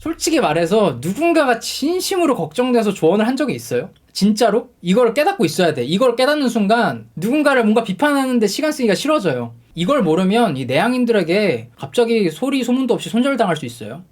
솔직히 말해서 누군가가 진심으로 걱정돼서 조언을 한 적이 있어요? 진짜로? 이걸 깨닫고 있어야 돼. 이걸 깨닫는 순간 누군가를 뭔가 비판하는데 시간 쓰기가 싫어져요. 이걸 모르면 이 내향인들에게 갑자기 소리 소문도 없이 손절당할 수 있어요.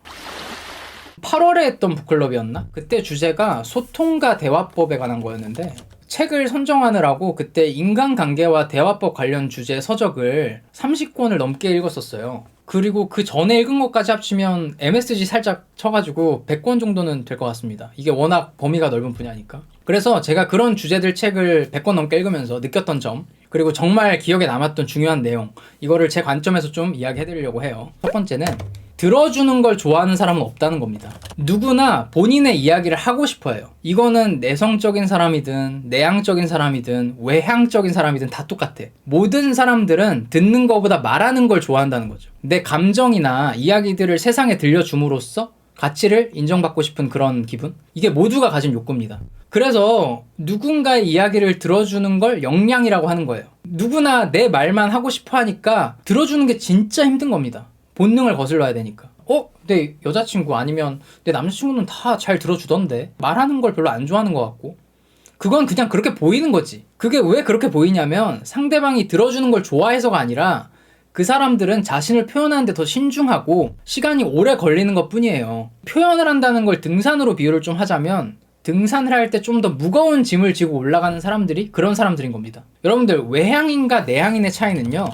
8월에 했던 북클럽이었나? 그때 주제가 소통과 대화법에 관한 거였는데 책을 선정하느라고 그때 인간관계와 대화법 관련 주제 서적을 30권을 넘게 읽었었어요. 그리고 그 전에 읽은 것까지 합치면 MSG 살짝 쳐가지고 100권 정도는 될 것 같습니다. 이게 워낙 범위가 넓은 분야니까. 그래서 제가 그런 주제들 책을 100권 넘게 읽으면서 느꼈던 점, 그리고 정말 기억에 남았던 중요한 내용, 이거를 제 관점에서 좀 이야기해드리려고 해요. 첫 번째는 들어주는 걸 좋아하는 사람은 없다는 겁니다. 누구나 본인의 이야기를 하고 싶어 해요. 이거는 내성적인 사람이든 내향적인 사람이든 외향적인 사람이든 다 똑같아. 모든 사람들은 듣는 것보다 말하는 걸 좋아한다는 거죠. 내 감정이나 이야기들을 세상에 들려줌으로써 가치를 인정받고 싶은 그런 기분? 이게 모두가 가진 욕구입니다. 그래서 누군가의 이야기를 들어주는 걸 역량이라고 하는 거예요. 누구나 내 말만 하고 싶어 하니까 들어주는 게 진짜 힘든 겁니다. 본능을 거슬러야 되니까. 내 여자친구 아니면 내 남자친구는 다 잘 들어주던데 말하는 걸 별로 안 좋아하는 것 같고, 그건 그냥 그렇게 보이는 거지. 그게 왜 그렇게 보이냐면 상대방이 들어주는 걸 좋아해서가 아니라 그 사람들은 자신을 표현하는데 더 신중하고 시간이 오래 걸리는 것 뿐이에요. 표현을 한다는 걸 등산으로 비유를 좀 하자면 등산을 할 때 좀 더 무거운 짐을 지고 올라가는 사람들이 그런 사람들인 겁니다. 여러분들, 외향인과 내향인의 차이는요,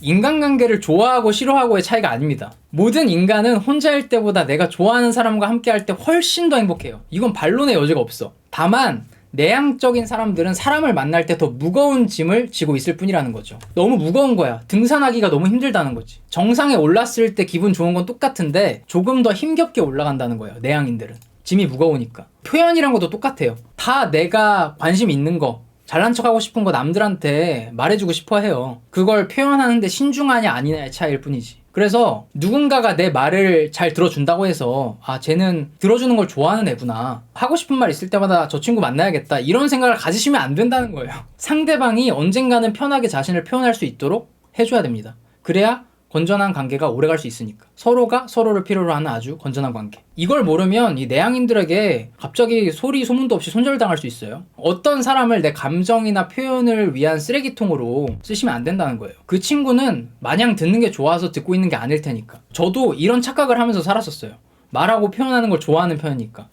인간관계를 좋아하고 싫어하고의 차이가 아닙니다. 모든 인간은 혼자일 때보다 내가 좋아하는 사람과 함께 할 때 훨씬 더 행복해요. 이건 반론의 여지가 없어. 다만 내향적인 사람들은 사람을 만날 때 더 무거운 짐을 지고 있을 뿐이라는 거죠. 너무 무거운 거야. 등산하기가 너무 힘들다는 거지. 정상에 올랐을 때 기분 좋은 건 똑같은데 조금 더 힘겹게 올라간다는 거예요. 내향인들은. 짐이 무거우니까. 표현이란 것도 똑같아요. 다 내가 관심 있는 거, 잘난 척하고 싶은 거 남들한테 말해주고 싶어 해요. 그걸 표현하는데 신중하냐 아니냐의 차이일 뿐이지. 그래서 누군가가 내 말을 잘 들어준다고 해서 쟤는 들어주는 걸 좋아하는 애구나, 하고 싶은 말 있을 때마다 저 친구 만나야겠다, 이런 생각을 가지시면 안 된다는 거예요. 상대방이 언젠가는 편하게 자신을 표현할 수 있도록 해줘야 됩니다. 그래야 건전한 관계가 오래갈 수 있으니까. 서로가 서로를 필요로 하는 아주 건전한 관계. 이걸 모르면 이 내향인들에게 갑자기 소리 소문도 없이 손절당할 수 있어요. 어떤 사람을 내 감정이나 표현을 위한 쓰레기통으로 쓰시면 안 된다는 거예요. 그 친구는 마냥 듣는 게 좋아서 듣고 있는 게 아닐 테니까. 저도 이런 착각을 하면서 살았었어요. 말하고 표현하는 걸 좋아하는 편이니까.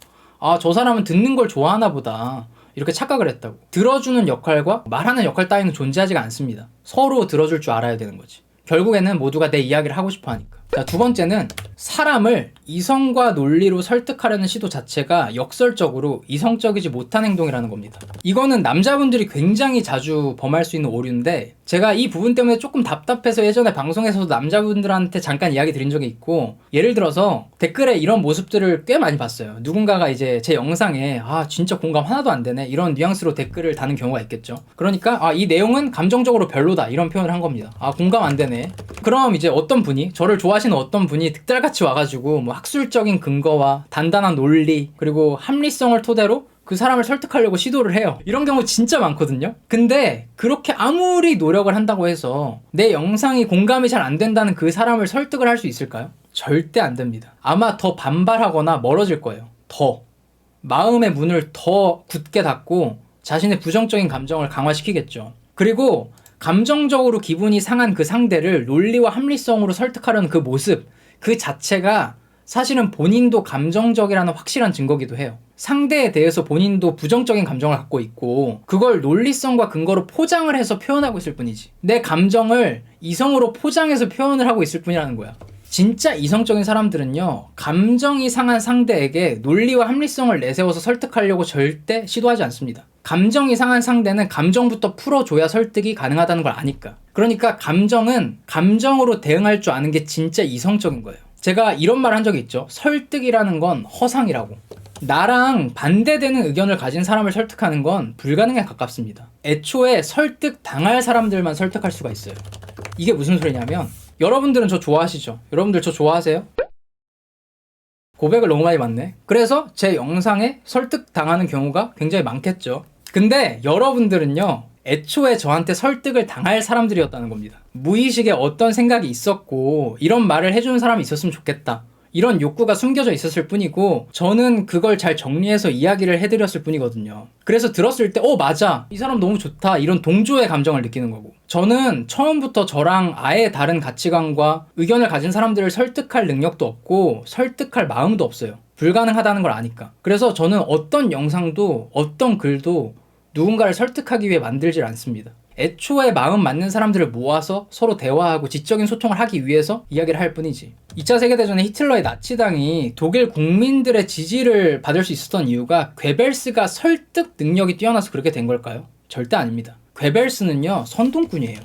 저 사람은 듣는 걸 좋아하나 보다, 이렇게 착각을 했다고. 들어주는 역할과 말하는 역할 따위는 존재하지가 않습니다. 서로 들어줄 줄 알아야 되는 거지. 결국에는 모두가 내 이야기를 하고 싶어 하니까. 자, 두 번째는 사람을 이성과 논리로 설득하려는 시도 자체가 역설적으로 이성적이지 못한 행동이라는 겁니다. 이거는 남자분들이 굉장히 자주 범할 수 있는 오류인데, 제가 이 부분 때문에 조금 답답해서 예전에 방송에서도 남자분들한테 잠깐 이야기 드린 적이 있고, 예를 들어서 댓글에 이런 모습들을 꽤 많이 봤어요. 누군가가 이제 제 영상에 진짜 공감 하나도 안 되네, 이런 뉘앙스로 댓글을 다는 경우가 있겠죠. 그러니까 이 내용은 감정적으로 별로다, 이런 표현을 한 겁니다. 공감 안 되네. 그럼 이제 어떤 분이, 저를 좋아하시는 어떤 분이 득달같이 와가지고 뭐 학술적인 근거와 단단한 논리 그리고 합리성을 토대로 그 사람을 설득하려고 시도를 해요. 이런 경우 진짜 많거든요. 근데 그렇게 아무리 노력을 한다고 해서 내 영상이 공감이 잘 안 된다는 그 사람을 설득을 할 수 있을까요? 절대 안 됩니다. 아마 더 반발하거나 멀어질 거예요. 더 마음의 문을 더 굳게 닫고 자신의 부정적인 감정을 강화시키겠죠. 그리고 감정적으로 기분이 상한 그 상대를 논리와 합리성으로 설득하려는 그 모습, 그 자체가 사실은 본인도 감정적이라는 확실한 증거기도 해요. 상대에 대해서 본인도 부정적인 감정을 갖고 있고 그걸 논리성과 근거로 포장을 해서 표현하고 있을 뿐이지, 내 감정을 이성으로 포장해서 표현을 하고 있을 뿐이라는 거야. 진짜 이성적인 사람들은요, 감정이 상한 상대에게 논리와 합리성을 내세워서 설득하려고 절대 시도하지 않습니다. 감정이 상한 상대는 감정부터 풀어줘야 설득이 가능하다는 걸 아니까. 그러니까 감정은 감정으로 대응할 줄 아는 게 진짜 이성적인 거예요. 제가 이런 말 한 적이 있죠. 설득이라는 건 허상이라고. 나랑 반대되는 의견을 가진 사람을 설득하는 건 불가능에 가깝습니다. 애초에 설득 당할 사람들만 설득할 수가 있어요. 이게 무슨 소리냐면, 여러분들은 저 좋아하시죠? 여러분들 저 좋아하세요? 고백을 너무 많이 받네. 그래서 제 영상에 설득당하는 경우가 굉장히 많겠죠. 근데 여러분들은요, 애초에 저한테 설득을 당할 사람들이었다는 겁니다. 무의식에 어떤 생각이 있었고 이런 말을 해주는 사람이 있었으면 좋겠다, 이런 욕구가 숨겨져 있었을 뿐이고 저는 그걸 잘 정리해서 이야기를 해드렸을 뿐이거든요. 그래서 들었을 때 맞아, 이 사람 너무 좋다, 이런 동조의 감정을 느끼는 거고, 저는 처음부터 저랑 아예 다른 가치관과 의견을 가진 사람들을 설득할 능력도 없고 설득할 마음도 없어요. 불가능하다는 걸 아니까. 그래서 저는 어떤 영상도 어떤 글도 누군가를 설득하기 위해 만들질 않습니다. 애초에 마음 맞는 사람들을 모아서 서로 대화하고 지적인 소통을 하기 위해서 이야기를 할 뿐이지. 2차 세계대전에 히틀러의 나치당이 독일 국민들의 지지를 받을 수 있었던 이유가 괴벨스가 설득 능력이 뛰어나서 그렇게 된 걸까요? 절대 아닙니다. 괴벨스는요, 선동꾼이에요.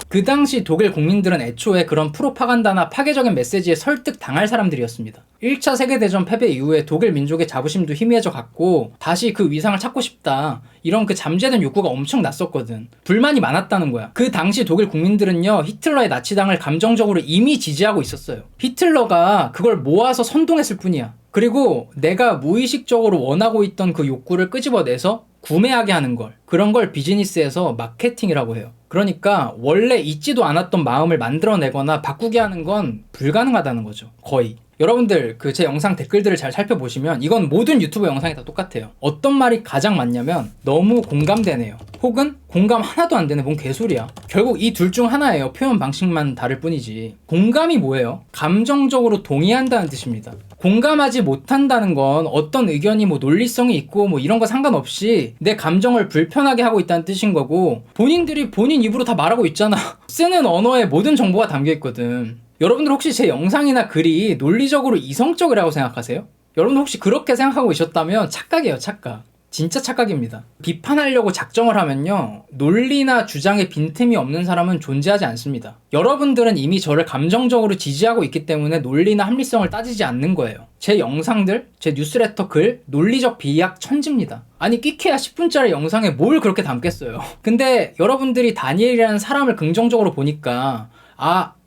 그 당시 독일 국민들은 애초에 그런 프로파간다나 파괴적인 메시지에 설득당할 사람들이었습니다. 1차 세계대전 패배 이후에 독일 민족의 자부심도 희미해져 갔고 다시 그 위상을 찾고 싶다, 이런 그 잠재된 욕구가 엄청 났었거든. 불만이 많았다는 거야. 그 당시 독일 국민들은요, 히틀러의 나치당을 감정적으로 이미 지지하고 있었어요. 히틀러가 그걸 모아서 선동했을 뿐이야. 그리고 내가 무의식적으로 원하고 있던 그 욕구를 끄집어내서 구매하게 하는 걸, 그런 걸 비즈니스에서 마케팅이라고 해요. 그러니까 원래 있지도 않았던 마음을 만들어내거나 바꾸게 하는 건 불가능하다는 거죠. 거의. 여러분들 제 영상 댓글들을 잘 살펴보시면 이건 모든 유튜버 영상이 다 똑같아요. 어떤 말이 가장 많냐면 너무 공감되네요, 혹은 공감 하나도 안 되네, 뭔 개소리야. 결국 이 둘 중 하나예요. 표현 방식만 다를 뿐이지. 공감이 뭐예요? 감정적으로 동의한다는 뜻입니다. 공감하지 못한다는 건 어떤 의견이 논리성이 있고 이런 거 상관없이 내 감정을 불편하게 하고 있다는 뜻인 거고, 본인들이 본인 입으로 다 말하고 있잖아. 쓰는 언어에 모든 정보가 담겨 있거든. 여러분들 혹시 제 영상이나 글이 논리적으로 이성적이라고 생각하세요? 여러분 혹시 그렇게 생각하고 있었다면 착각이에요, 착각. 진짜 착각입니다. 비판하려고 작정을 하면요, 논리나 주장에 빈틈이 없는 사람은 존재하지 않습니다. 여러분들은 이미 저를 감정적으로 지지하고 있기 때문에 논리나 합리성을 따지지 않는 거예요. 제 영상들, 제 뉴스레터 글, 논리적 비약 천지입니다. 아니 끼케야 10분짜리 영상에 뭘 그렇게 담겠어요. 근데 여러분들이 다니엘이라는 사람을 긍정적으로 보니까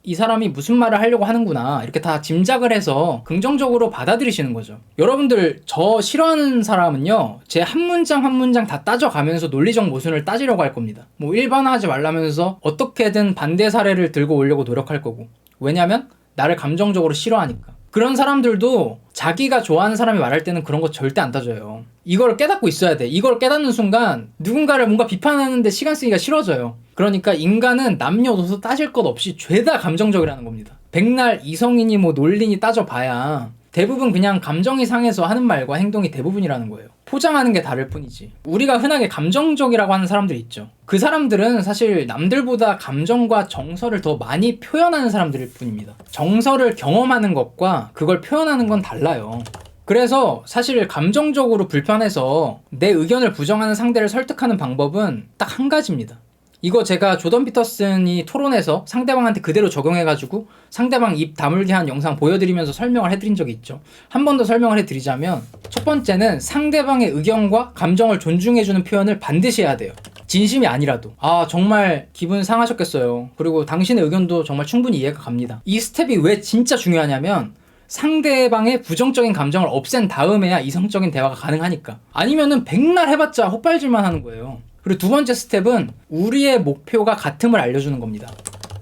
이 사람이 무슨 말을 하려고 하는구나, 이렇게 다 짐작을 해서 긍정적으로 받아들이시는 거죠. 여러분들 저 싫어하는 사람은요, 제 한 문장 한 문장 다 따져가면서 논리적 모순을 따지려고 할 겁니다. 일반화하지 말라면서 어떻게든 반대 사례를 들고 오려고 노력할 거고. 왜냐면 나를 감정적으로 싫어하니까. 그런 사람들도 자기가 좋아하는 사람이 말할 때는 그런 거 절대 안 따져요. 이걸 깨닫고 있어야 돼. 이걸 깨닫는 순간 누군가를 뭔가 비판하는데 시간 쓰기가 싫어져요. 그러니까 인간은 남녀노소 따질 것 없이 죄다 감정적이라는 겁니다. 백날 이성이니 논리니 따져봐야 대부분 그냥 감정이 상해서 하는 말과 행동이 대부분이라는 거예요. 포장하는 게 다를 뿐이지. 우리가 흔하게 감정적이라고 하는 사람들이 있죠. 그 사람들은 사실 남들보다 감정과 정서를 더 많이 표현하는 사람들일 뿐입니다. 정서를 경험하는 것과 그걸 표현하는 건 달라요. 그래서 사실 감정적으로 불편해서 내 의견을 부정하는 상대를 설득하는 방법은 딱 한 가지입니다. 이거 제가 조던 피터슨이 토론에서 상대방한테 그대로 적용해가지고 상대방 입 다물게 한 영상 보여드리면서 설명을 해드린 적이 있죠. 한 번 더 설명을 해드리자면, 첫 번째는 상대방의 의견과 감정을 존중해주는 표현을 반드시 해야 돼요. 진심이 아니라도. 정말 기분 상하셨겠어요. 그리고 당신의 의견도 정말 충분히 이해가 갑니다. 이 스텝이 왜 진짜 중요하냐면 상대방의 부정적인 감정을 없앤 다음에야 이성적인 대화가 가능하니까. 아니면은 백날 해봤자 헛발질만 하는 거예요. 그리고 두 번째 스텝은 우리의 목표가 같음을 알려주는 겁니다.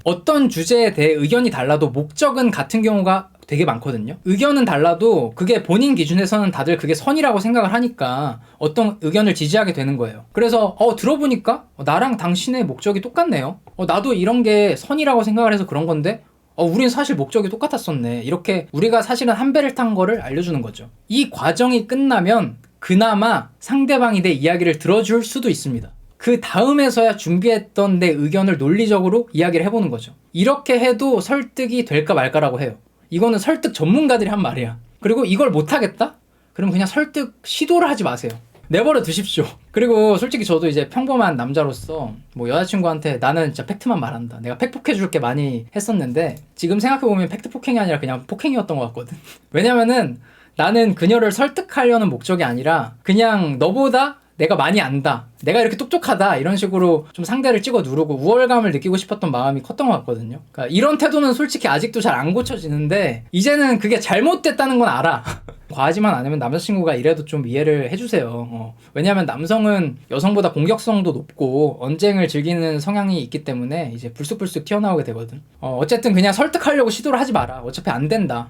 어떤 주제에 대해 의견이 달라도 목적은 같은 경우가 되게 많거든요. 의견은 달라도 그게 본인 기준에서는 다들 그게 선이라고 생각을 하니까 어떤 의견을 지지하게 되는 거예요. 그래서 들어보니까 나랑 당신의 목적이 똑같네요. 나도 이런 게 선이라고 생각을 해서 그런 건데 우린 사실 목적이 똑같았었네. 이렇게 우리가 사실은 한 배를 탄 거를 알려주는 거죠. 이 과정이 끝나면 그나마 상대방이 내 이야기를 들어줄 수도 있습니다. 그 다음에서야 준비했던 내 의견을 논리적으로 이야기를 해보는 거죠. 이렇게 해도 설득이 될까 말까라고 해요. 이거는 설득 전문가들이 한 말이야. 그리고 이걸 못하겠다? 그럼 그냥 설득 시도를 하지 마세요. 내버려 두십시오. 그리고 솔직히 저도 이제 평범한 남자로서 여자친구한테 나는 진짜 팩트만 말한다, 내가 팩폭해줄게 많이 했었는데, 지금 생각해보면 팩트 폭행이 아니라 그냥 폭행이었던 것 같거든. 왜냐면은 나는 그녀를 설득하려는 목적이 아니라 그냥 너보다 내가 많이 안다, 내가 이렇게 똑똑하다, 이런 식으로 좀 상대를 찍어 누르고 우월감을 느끼고 싶었던 마음이 컸던 것 같거든요. 그러니까 이런 태도는 솔직히 아직도 잘 안 고쳐지는데 이제는 그게 잘못됐다는 건 알아. 과하지만 않으면 남자친구가 이래도 좀 이해를 해주세요. 왜냐하면 남성은 여성보다 공격성도 높고 언쟁을 즐기는 성향이 있기 때문에 이제 불쑥불쑥 튀어나오게 되거든. 어쨌든 그냥 설득하려고 시도를 하지 마라. 어차피 안 된다.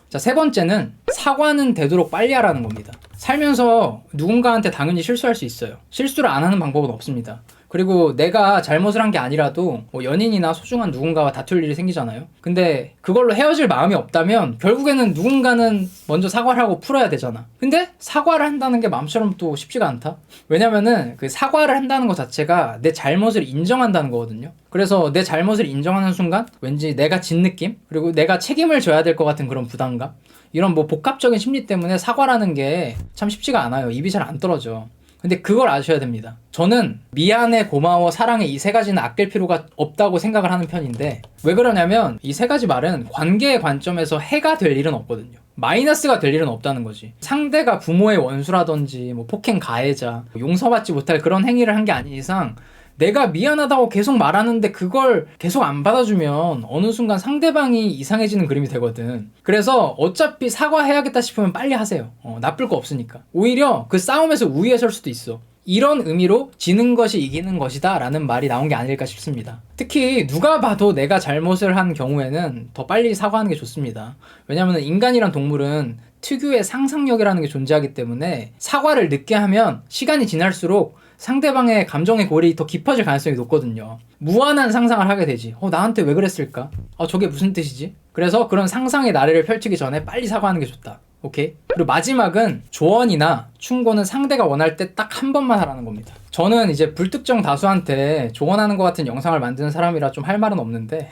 자, 세 번째는 사과는 되도록 빨리 하라는 겁니다. 살면서 누군가한테 당연히 실수할 수 있어요. 실수를 안 하는 방법은 없습니다. 그리고 내가 잘못을 한 게 아니라도 뭐 연인이나 소중한 누군가와 다툴 일이 생기잖아요. 근데 그걸로 헤어질 마음이 없다면 결국에는 누군가는 먼저 사과를 하고 풀어야 되잖아. 근데 사과를 한다는 게 마음처럼 또 쉽지가 않다. 왜냐면은 그 사과를 한다는 것 자체가 내 잘못을 인정한다는 거거든요. 그래서 내 잘못을 인정하는 순간 왠지 내가 진 느낌? 그리고 내가 책임을 져야 될 것 같은 그런 부담감? 이런 뭐 복합적인 심리 때문에 사과라는 게 참 쉽지가 않아요. 입이 잘 안 떨어져. 근데 그걸 아셔야 됩니다. 저는 미안해, 고마워, 사랑해 이 세 가지는 아낄 필요가 없다고 생각을 하는 편인데, 왜 그러냐면 이 세 가지 말은 관계의 관점에서 해가 될 일은 없거든요. 마이너스가 될 일은 없다는 거지. 상대가 부모의 원수라든지 뭐 폭행 가해자, 용서받지 못할 그런 행위를 한 게 아닌 이상 내가 미안하다고 계속 말하는데 그걸 계속 안 받아주면 어느 순간 상대방이 이상해지는 그림이 되거든. 그래서 어차피 사과해야겠다 싶으면 빨리 하세요. 나쁠 거 없으니까. 오히려 그 싸움에서 우위에 설 수도 있어. 이런 의미로 지는 것이 이기는 것이다 라는 말이 나온 게 아닐까 싶습니다. 특히 누가 봐도 내가 잘못을 한 경우에는 더 빨리 사과하는 게 좋습니다. 왜냐하면 인간이란 동물은 특유의 상상력이라는 게 존재하기 때문에 사과를 늦게 하면 시간이 지날수록 상대방의 감정의 골이 더 깊어질 가능성이 높거든요. 무한한 상상을 하게 되지. 나한테 왜 그랬을까? 저게 무슨 뜻이지? 그래서 그런 상상의 나래를 펼치기 전에 빨리 사과하는 게 좋다. 오케이? 그리고 마지막은 조언이나 충고는 상대가 원할 때 딱 한 번만 하라는 겁니다. 저는 이제 불특정 다수한테 조언하는 것 같은 영상을 만드는 사람이라 좀 할 말은 없는데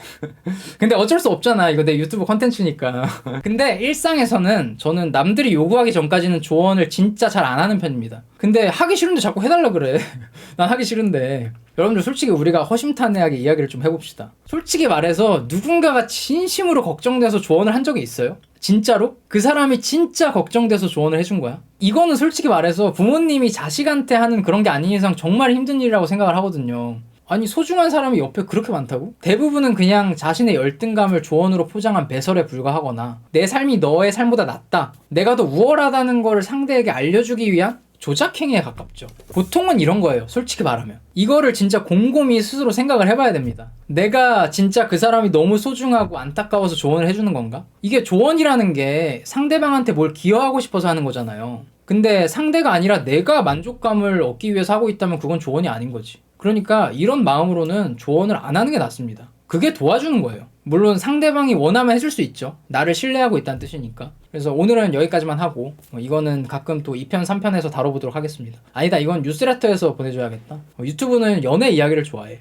근데 어쩔 수 없잖아. 이거 내 유튜브 컨텐츠니까. 근데 일상에서는 저는 남들이 요구하기 전까지는 조언을 진짜 잘 안 하는 편입니다. 근데 하기 싫은데 자꾸 해달라 그래. 난 하기 싫은데. 여러분들 솔직히 우리가 허심탄회하게 이야기를 좀 해봅시다. 솔직히 말해서 누군가가 진심으로 걱정돼서 조언을 한 적이 있어요? 진짜로? 그 사람이 진짜 걱정돼서 조언을 해준 거야? 이거는 솔직히 말해서 부모님이 자식한테 하는 그런 게 아닌 이상 정말 힘든 일이라고 생각을 하거든요. 아니 소중한 사람이 옆에 그렇게 많다고? 대부분은 그냥 자신의 열등감을 조언으로 포장한 배설에 불과하거나 내 삶이 너의 삶보다 낫다, 내가 더 우월하다는 거를 상대에게 알려주기 위한 조작행위에 가깝죠. 보통은 이런 거예요. 솔직히 말하면. 이거를 진짜 곰곰이 스스로 생각을 해봐야 됩니다. 내가 진짜 그 사람이 너무 소중하고 안타까워서 조언을 해주는 건가? 이게 조언이라는 게 상대방한테 뭘 기여하고 싶어서 하는 거잖아요. 근데 상대가 아니라 내가 만족감을 얻기 위해서 하고 있다면 그건 조언이 아닌 거지. 그러니까 이런 마음으로는 조언을 안 하는 게 낫습니다. 그게 도와주는 거예요. 물론 상대방이 원하면 해줄 수 있죠. 나를 신뢰하고 있다는 뜻이니까. 그래서 오늘은 여기까지만 하고 이거는 가끔 또 2편, 3편에서 다뤄보도록 하겠습니다. 아니다, 이건 뉴스레터에서 보내줘야겠다. 유튜브는 연애 이야기를 좋아해.